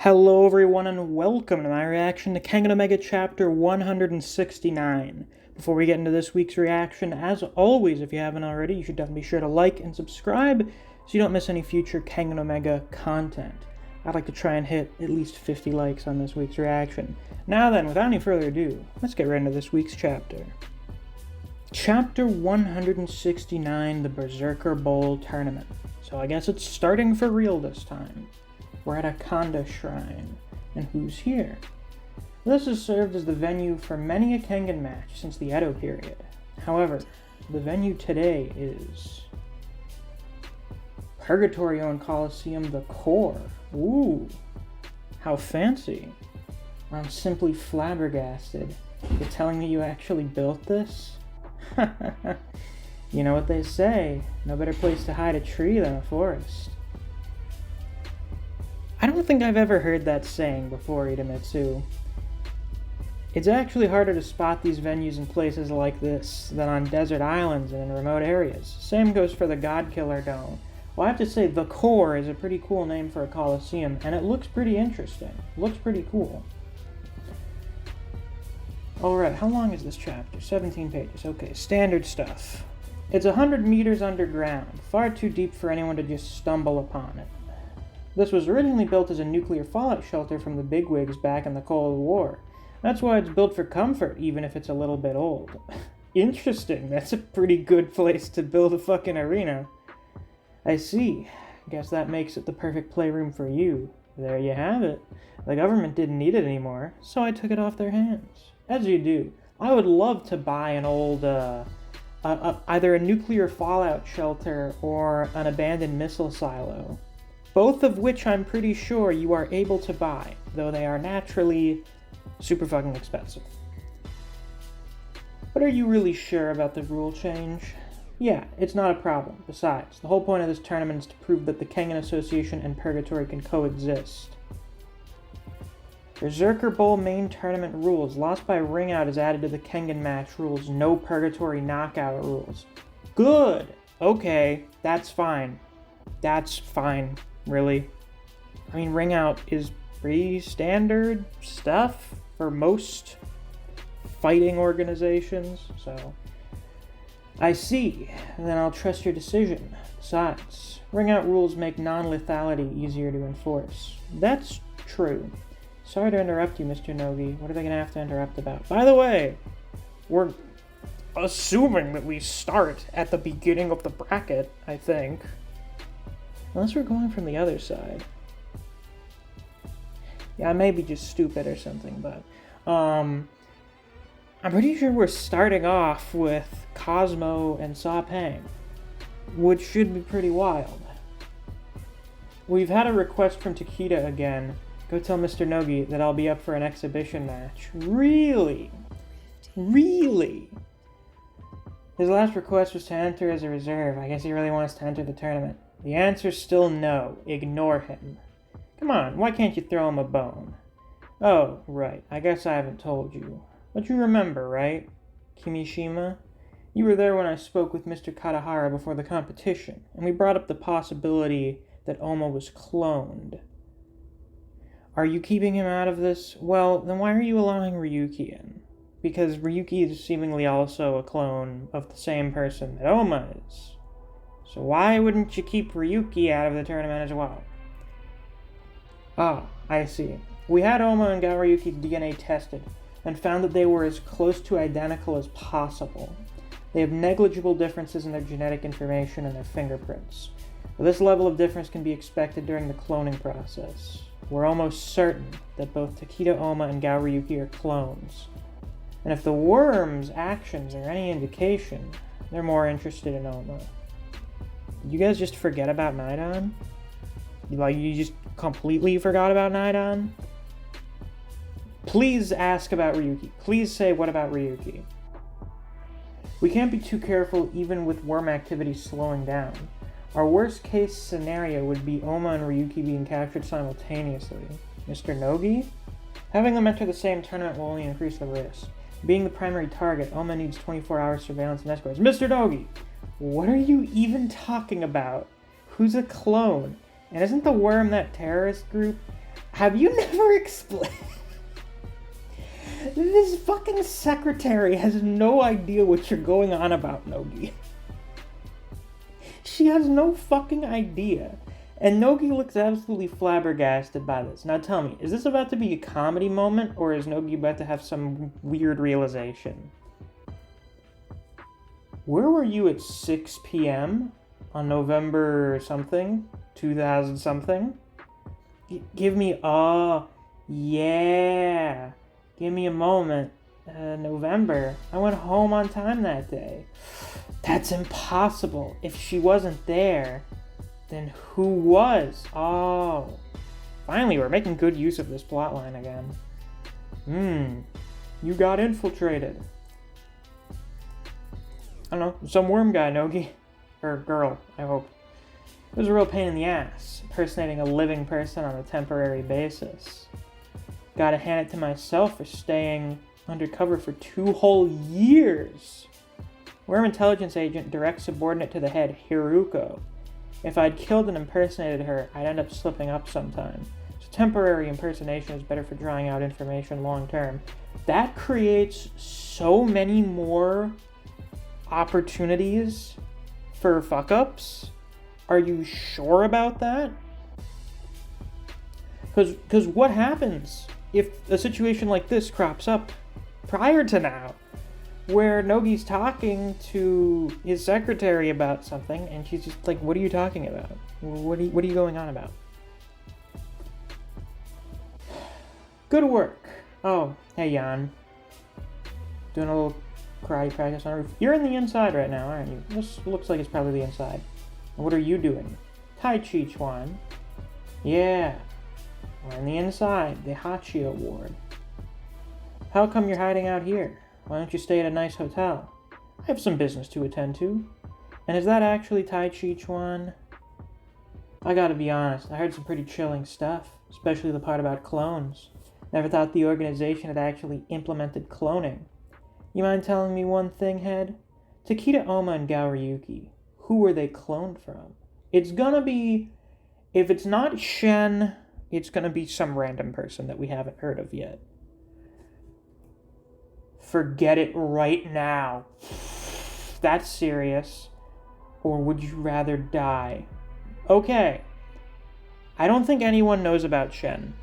Hello everyone and welcome to my reaction to Kengan Chapter 169. Before we get into this week's reaction, as always, if you haven't already, you should definitely be sure to like and subscribe so you don't miss any future Kengan content. I'd like to try and hit at least 50 likes on this week's reaction. Now then, without any further ado, let's get right into this week's chapter. Chapter 169, the Berserker Bowl Tournament. So I guess it's starting for real this time. We're at a Kanda shrine, and who's here? This has served as the venue for many a Kengan match since the Edo period. However, the venue today is Purgatory-owned Coliseum, the Core. Ooh, how fancy. I'm simply flabbergasted. You're telling me you actually built this? You know what they say, no better place to hide a tree than a forest. I don't think I've ever heard that saying before, Idemitsu. It's actually harder to spot these venues in places like this than on desert islands and in remote areas. Same goes for the Godkiller Dome. Well, I have to say, the Core is a pretty cool name for a coliseum, and it looks pretty interesting. Looks pretty cool. Alright, how long is this chapter? 17 pages. Okay, standard stuff. It's 100 meters underground, far too deep for anyone to just stumble upon it. This was originally built as a nuclear fallout shelter from the bigwigs back in the Cold War. That's why it's built for comfort, even if it's a little bit old. Interesting, that's a pretty good place to build a fucking arena. I see. Guess that makes it the perfect playroom for you. There you have it. The government didn't need it anymore, so I took it off their hands. As you do. I would love to buy an old, either a nuclear fallout shelter or an abandoned missile silo. Both of which I'm pretty sure you are able to buy, though they are naturally super fucking expensive. But are you really sure about the rule change? Yeah, it's not a problem. Besides, the whole point of this tournament is to prove that the Kengan Association and Purgatory can coexist. Berserker Bowl main tournament rules. Lost by ring out is added to the Kengan match rules. No Purgatory knockout rules. Good! Okay, that's fine. That's fine. Really? I mean, ring out is pretty standard stuff for most fighting organizations, so I see. Then I'll trust your decision. Besides, ring out rules make non-lethality easier to enforce. That's true. Sorry to interrupt you, Mr. Nogi. What are they going to have to interrupt about? By the way, we're assuming that we start at the beginning of the bracket, I think. Unless we're going from the other side. Yeah, I may be just stupid or something, but I'm pretty sure we're starting off with Cosmo and Sa-Pang, which should be pretty wild. We've had a request from Takeda again. Go tell Mr. Nogi that I'll be up for an exhibition match. Really? Really? His last request was to enter as a reserve. I guess he really wants to enter the tournament. The answer's still no. Ignore him. Come on, why can't you throw him a bone? Oh, right. I guess I haven't told you. But you remember, right? Kimishima? You were there when I spoke with Mr. Katahara before the competition, and we brought up the possibility that Oma was cloned. Are you keeping him out of this? Well, then why are you allowing Ryuki in? Because Ryuki is seemingly also a clone of the same person that Oma is. So why wouldn't you keep Ryuki out of the tournament as well? Ah, I see. We had Oma and Gaoryuki's DNA tested, and found that they were as close to identical as possible. They have negligible differences in their genetic information and their fingerprints. But this level of difference can be expected during the cloning process. We're almost certain that both Takeda Oma and Gaoryuki are clones. And if the worm's actions are any indication, they're more interested in Oma. You guys just forget about Nidon? Like, you just completely forgot about Nidon? Please ask about Ryuki. Please say, what about Ryuki? We can't be too careful even with worm activity slowing down. Our worst case scenario would be Oma and Ryuki being captured simultaneously. Mr. Nogi? Having them enter the same tournament will only increase the risk. Being the primary target, Oma needs 24-hour surveillance and escorts. Mr. Nogi! What are you even talking about? Who's a clone? And isn't the worm that terrorist group? Have you never explained? This fucking secretary has no idea what you're going on about, Nogi. She has no fucking idea. And Nogi looks absolutely flabbergasted by this. Now tell me, is this about to be a comedy moment, or is Nogi about to have some weird realization? Where were you at 6 p.m. on November something? 2000 something? Give me, yeah. Give me a moment. November. I went home on time that day. That's impossible. If she wasn't there, then who was? Oh. Finally, we're making good use of this plotline again. You got infiltrated. I don't know, some worm guy, Nogi. Or girl, I hope. It was a real pain in the ass, impersonating a living person on a temporary basis. Gotta hand it to myself for staying undercover for 2 whole years. Worm intelligence agent, direct subordinate to the head, Hiruko. If I'd killed and impersonated her, I'd end up slipping up sometime. So temporary impersonation is better for drawing out information long term. That creates so many more opportunities for fuck-ups. Are you sure about that? Because what happens if a situation like this crops up prior to now, where Nogi's talking to his secretary about something, and she's just like, what are you talking about? What are you going on about? Good work. Oh, hey Jan. Doing a little karate practice on the roof. You're in the inside right now, aren't you? This looks like it's probably the inside. And what are you doing? Tai Chi Chuan. Yeah. We're in the inside, the Hachio ward. How come you're hiding out here? Why don't you stay at a nice hotel? I have some business to attend to. And is that actually Tai Chi Chuan? I gotta be honest, I heard some pretty chilling stuff, especially the part about clones. Never thought the organization had actually implemented cloning. You mind telling me one thing, Head? Takeda Oma and Gaoryuki, who were they cloned from? It's gonna be, if it's not Shen, it's gonna be some random person that we haven't heard of yet. Forget it right now. That's serious. Or would you rather die? Okay. I don't think anyone knows about Shen.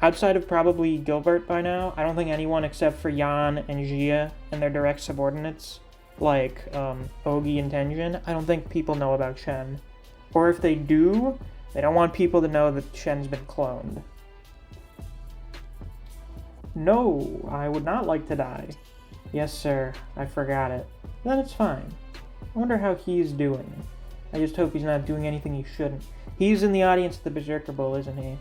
Outside of probably Gilbert by now, I don't think anyone except for Yan and Jia and their direct subordinates, like Ogi and Tenjin, I don't think people know about Shen. Or if they do, they don't want people to know that Shen's been cloned. No, I would not like to die. Yes, sir, I forgot it. Then it's fine. I wonder how he's doing. I just hope he's not doing anything he shouldn't. He's in the audience at the Berserker Bowl, isn't he?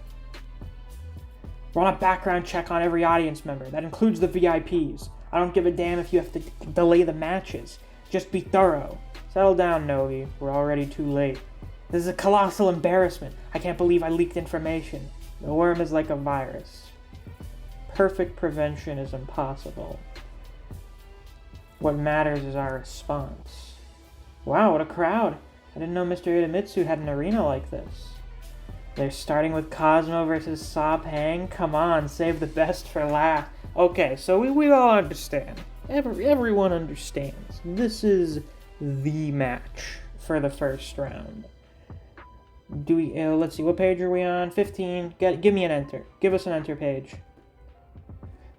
Run a background check on every audience member. That includes the VIPs. I don't give a damn if you have to delay the matches. Just be thorough. Settle down, Nogi. We're already too late. This is a colossal embarrassment. I can't believe I leaked information. The worm is like a virus. Perfect prevention is impossible. What matters is our response. Wow, what a crowd. I didn't know Mr. Itamitsu had an arena like this. They're starting with Cosmo versus Sa Pang. Come on, save the best for last. Okay, so we all understand. Everyone understands. This is the match for the first round. Do we? Let's see. What page are we on? 15. Give me an enter. Give us an enter page.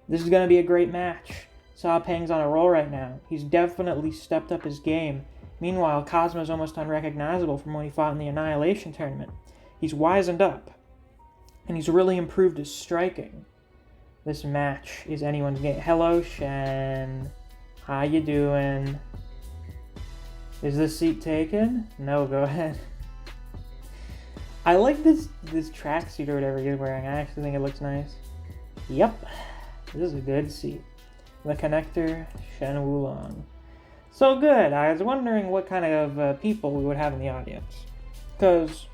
This is gonna be a great match. Sa Pang's on a roll right now. He's definitely stepped up his game. Meanwhile, Cosmo's almost unrecognizable from when he fought in the Annihilation tournament. He's wizened up, and he's really improved his striking. This match is anyone's game. Hello, Shen. How you doing? Is this seat taken? No, go ahead. I like this tracksuit or whatever he's wearing. I actually think it looks nice. Yep, this is a good seat. The connector, Shen Wulong. So good. I was wondering what kind of people we would have in the audience, because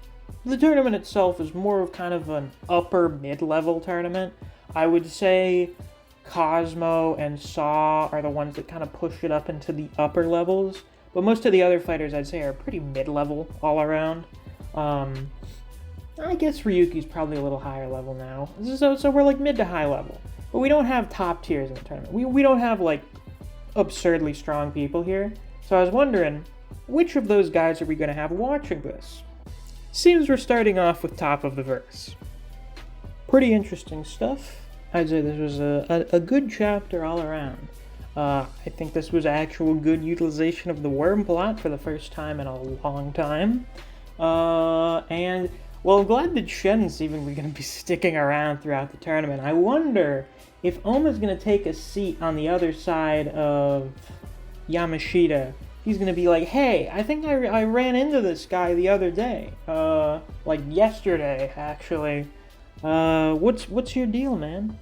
the tournament itself is more of kind of an upper mid-level tournament. I would say Cosmo and Saw are the ones that kind of push it up into the upper levels, but most of the other fighters I'd say are pretty mid-level all around. I guess Ryuki's probably a little higher level now. So we're like mid to high level. But we don't have top tiers in the tournament. We don't have like absurdly strong people here. So I was wondering, which of those guys are we going to have watching this? Seems we're starting off with top of the verse. Pretty interesting stuff. I'd say this was a good chapter all around. I think this was actual good utilization of the worm plot for the first time in a long time. And, well, I'm glad that Shen's even going to be sticking around throughout the tournament. I wonder if Oma's going to take a seat on the other side of Yamashita. He's going to be like, hey, I think I ran into this guy the other day. Like yesterday, actually. What's your deal, man?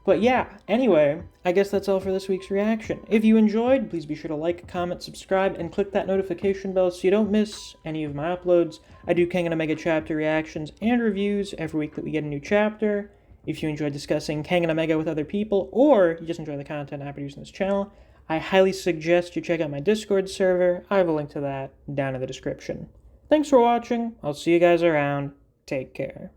But yeah, anyway, I guess that's all for this week's reaction. If you enjoyed, please be sure to like, comment, subscribe, and click that notification bell so you don't miss any of my uploads. I do Kengan Omega chapter reactions and reviews every week that we get a new chapter. If you enjoy discussing Kengan Omega with other people, or you just enjoy the content I produce on this channel, I highly suggest you check out my Discord server. I have a link to that down in the description. Thanks for watching. I'll see you guys around. Take care.